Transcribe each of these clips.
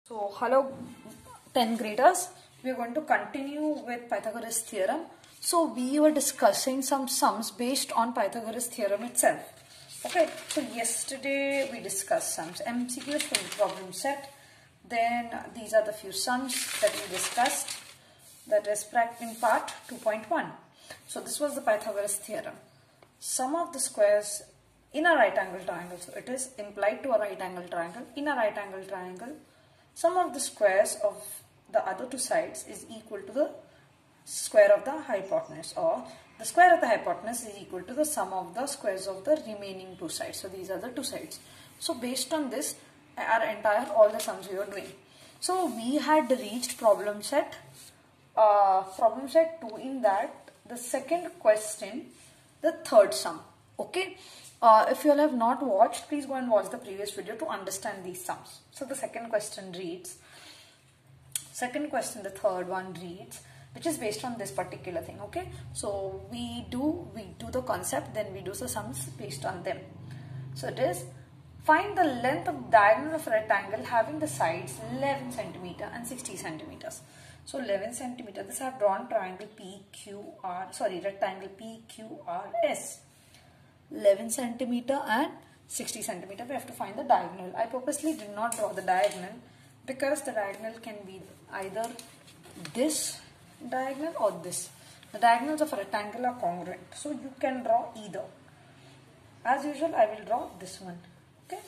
So hello 10 graders, we are going to continue with Pythagoras theorem. So we were discussing some sums based on Pythagoras theorem itself. Okay, so yesterday we discussed sums, MCQs from the problem set. Then these are the few sums that we discussed, that is in part 2.1. So this was the Pythagoras theorem. Sum of the squares in a right angle triangle, so it is implied to a right angle triangle. In a right angle triangle, sum of the squares of the other two sides is equal to the square of the hypotenuse, or the square of the hypotenuse is equal to the sum of the squares of the remaining two sides. So these are the two sides. So based on this, all the sums we were doing. So we had reached problem set 2. In that, the second question, the third sum. Okay. If you all have not watched, please go and watch the previous video to understand these sums. So the second question reads, the third one reads, which is based on this particular thing. Okay, so we do the concept, then we do the sums based on them. So it is, find the length of diagonal of a rectangle having the sides 11 centimeter and 60 centimeters. So 11 centimeter. This I have drawn rectangle PQRS. 11 centimeter and 60 centimeter. We have to find the diagonal. I purposely did not draw the diagonal because the diagonal can be either this diagonal or this. The diagonals of a rectangle are congruent, so you can draw either. As usual, I will draw this one, okay,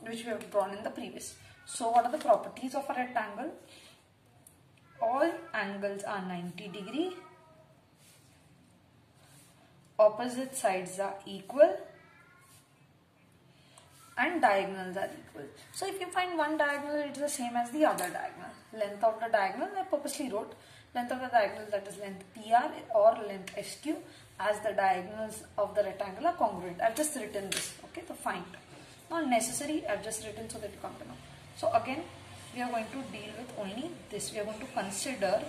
which we have drawn in the previous. So what are the properties of a rectangle? All angles are 90 degree. Opposite sides are equal and diagonals are equal. So if you find one diagonal, it is the same as the other diagonal. Length of the diagonal, I purposely wrote length of the diagonal, that is length PR or length SQ, as the diagonals of the rectangle are congruent. I have just written this, okay, to find. Not necessary, I have just written so that you come to know. So again, we are going to deal with only this. We are going to consider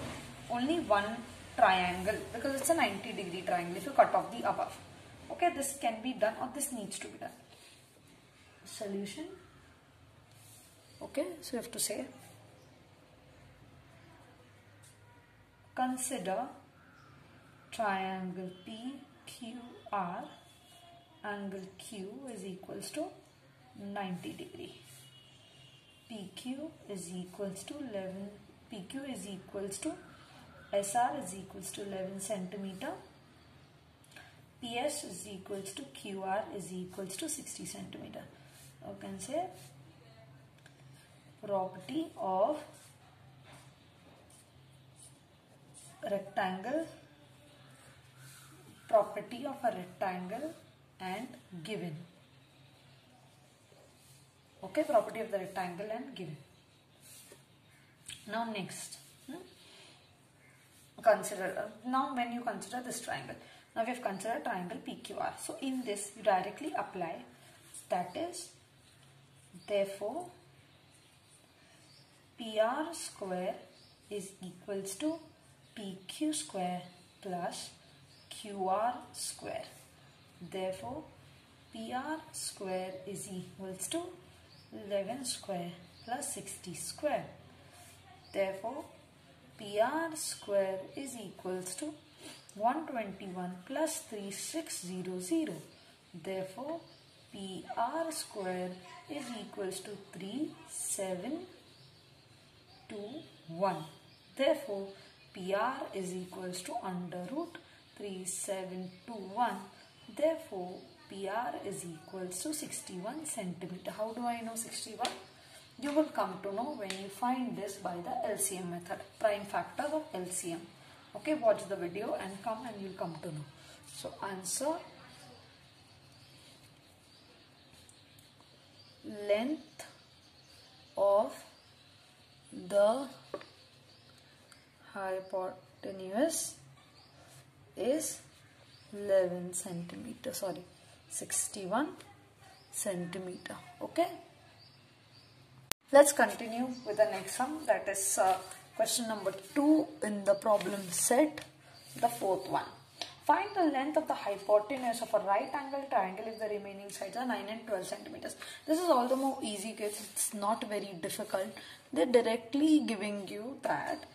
only one triangle because it's a 90 degree triangle if you cut off the above. Okay, this can be done or this needs to be done. Solution. Okay, so you have to say, consider triangle PQR, angle Q is equals to 90 degree. PQ is equals to 11, PQ is equals to SR is equals to 11 centimeter. PS is equals to QR is equals to 60 centimeter. You can say property of rectangle, property of a rectangle and given. Okay, property of the rectangle and given. Now next. Now when you consider this triangle, now we have considered triangle PQR. So in this you directly apply, that is, therefore PR square is equals to PQ square plus QR square. Therefore PR square is equals to 11 square plus 60 square. Therefore PR square is equals to 121 plus 3600. Therefore, PR square is equals to 3721. Therefore, PR is equals to under root 3721. Therefore, PR is equals to 61 centimeter. How do I know 61? You will come to know when you find this by the LCM method, prime factor of LCM. Okay, watch the video and come and you'll come to know. So answer, length of the hypotenuse is 11 centimeter, 61 centimeter. Okay. Let's continue with the next sum, that is question number 2 in the problem set, the fourth one. Find the length of the hypotenuse of a right angle triangle if the remaining sides are 9 and 12 centimeters. This is all the more easy because it's not very difficult. They're directly giving you that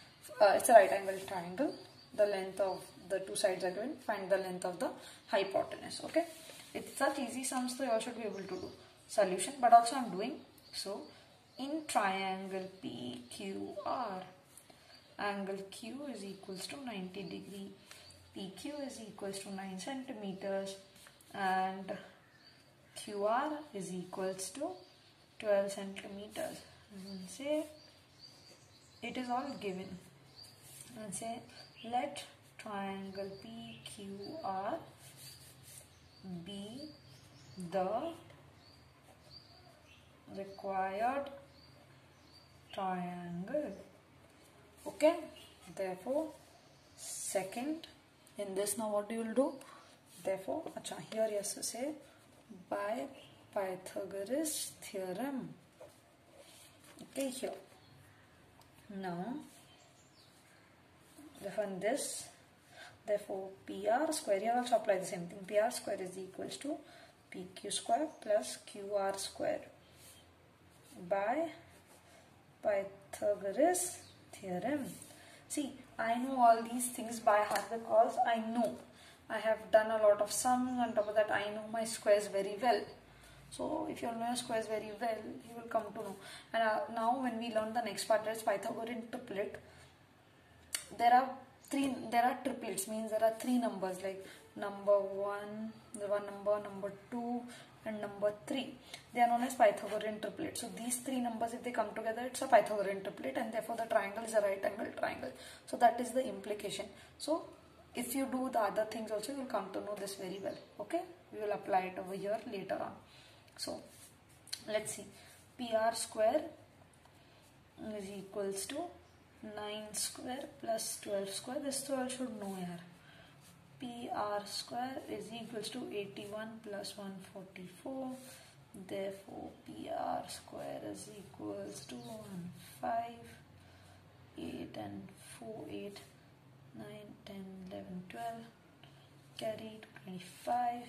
it's a right angle triangle. The length of the two sides are given. Find the length of the hypotenuse. Okay. It's such easy sums, so you all should be able to do. Solution, but also I'm doing. So, in triangle PQR, angle Q is equals to 90 degree. PQ is equals to 9 centimeters and QR is equals to 12 centimeters. And say it is all given. And say let triangle PQR be the required triangle. Okay, therefore second in this, now what you will do, therefore here you have to say by Pythagoras theorem. Okay, here now therefore in this, therefore PR square, here also apply the same thing. PR square is equals to PQ square plus QR square by Pythagoras theorem. See, I know all these things by heart because I know I have done a lot of sums. On top of that, I know my squares very well. So if you know your squares very well, you will come to know. And now when we learn the next part, that is Pythagorean triplet, there are triplets, means there are three numbers like number 1, the one number 2 and number 3. They are known as Pythagorean triplet. So these three numbers, if they come together, it's a Pythagorean triplet, and therefore the triangle is a right angle triangle. So that is the implication. So if you do the other things also, you will come to know this very well. Okay, we will apply it over here later on. So let's see, PR square is equals to 9 square plus 12 square. This you all should know here. PR square is equals to 81 plus 144. Therefore, PR square is equals to 15, 8 and 4, 8, 9, 10, 11, 12. Carry to 25.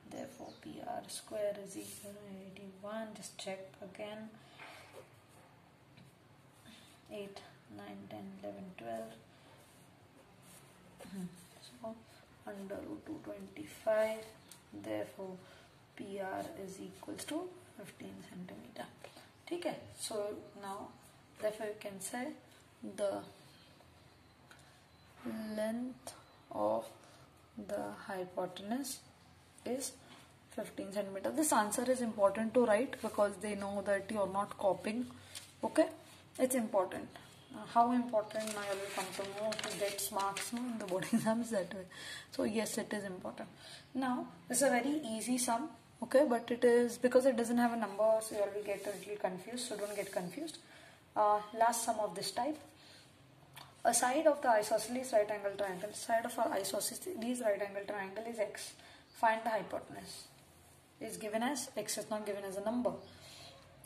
Therefore, PR square is equal to 81. Just check again. 8, 9, 10, 11, 12. So, under root 225. Therefore, PR is equals to 15 centimeter. Okay. So now, therefore you can say the length of the hypotenuse is 15 centimeter. This answer is important to write because they know that you are not copying. Okay, it's important. How important now you will come to know who gets marks in the board exams that way. So yes, it is important. Now this is a very easy sum. Okay, but it is because it doesn't have a number, so you will get a little confused. So don't get confused. Last sum of this type. A side of the isosceles right angle triangle. Side of our isosceles right angle triangle is x. Find the hypotenuse. Is given as x, is not given as a number.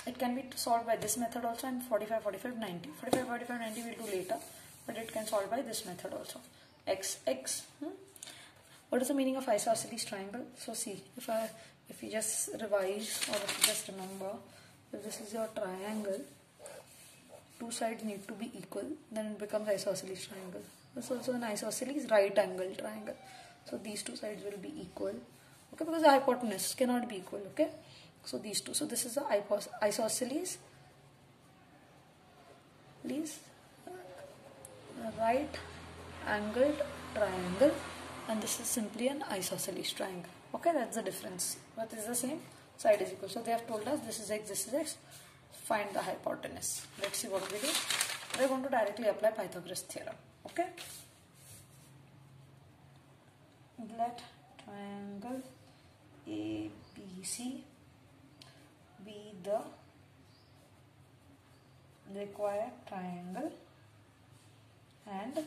It can be solved by this method also, and 45, 45, 90. 45, 45, 90 we'll do later, but it can solve by this method also. X. What is the meaning of isosceles triangle? So see, if you just revise or if you just remember, if this is your triangle, two sides need to be equal, then it becomes isosceles triangle. This is also an isosceles right angle triangle. So these two sides will be equal. Okay, because the hypotenuse cannot be equal. Okay, so these two. So this is the isosceles right angled triangle, and this is simply an isosceles triangle. Okay, that's the difference. What is the same? Side is equal. So they have told us this is x, this is x. Find the hypotenuse. Let's see what we do. We are going to directly apply Pythagoras theorem. Okay. Let triangle ABC be the required triangle, and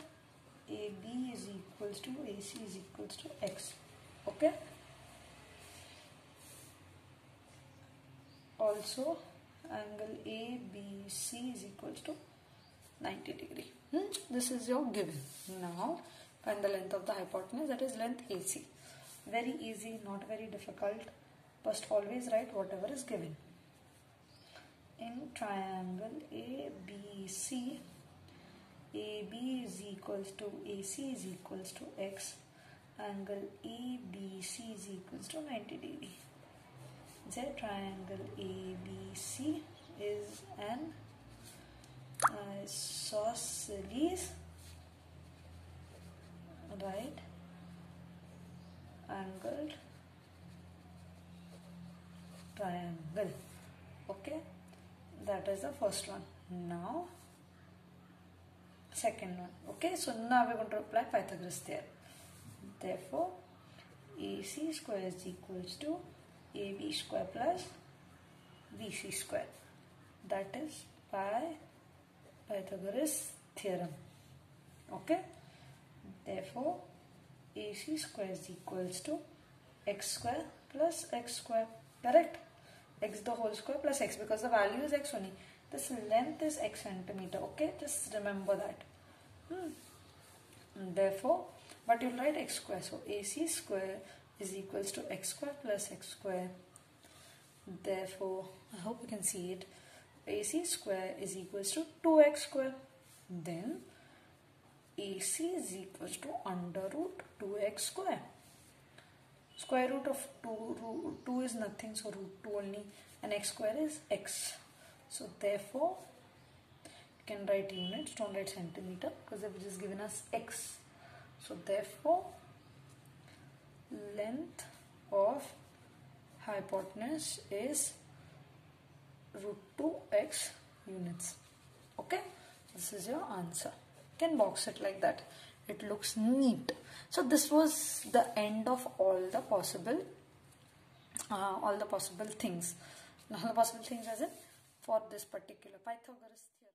AB is equals to AC is equals to x. Okay. Also, angle ABC is equals to 90 degree. This is your given. Now, Find the length of the hypotenuse, that is length AC. Very easy, not very difficult. First, always write whatever is given. In triangle ABC, AB is equals to AC is equals to X. Angle ABC is equals to 90 degree. The triangle ABC is an isosceles right angled triangle. Okay, that is the first one. Now second one. Okay, so now we are going to apply Pythagoras theorem. Therefore AC square is equals to AB square plus BC square. That is by Pythagoras theorem. Okay, therefore AC square is equals to x square plus x square. Correct? X the whole square plus x, because the value is x only. This length is x centimeter. Okay, just remember that. Therefore, but you'll write x square. So AC square is equals to x square plus x square. Therefore, I hope you can see it. AC square is equals to 2x square. Then AC is equals to under root 2x square. Square root of 2 is nothing, so root 2 only, and x square is x. So therefore, you can write units, don't write centimeter, because they've just given us x. So therefore, length of hypotenuse is root 2x units. Okay, this is your answer. You can box it like that. It looks neat. So this was the end of all the possible things. All the possible things as in for this particular Pythagoras theorem.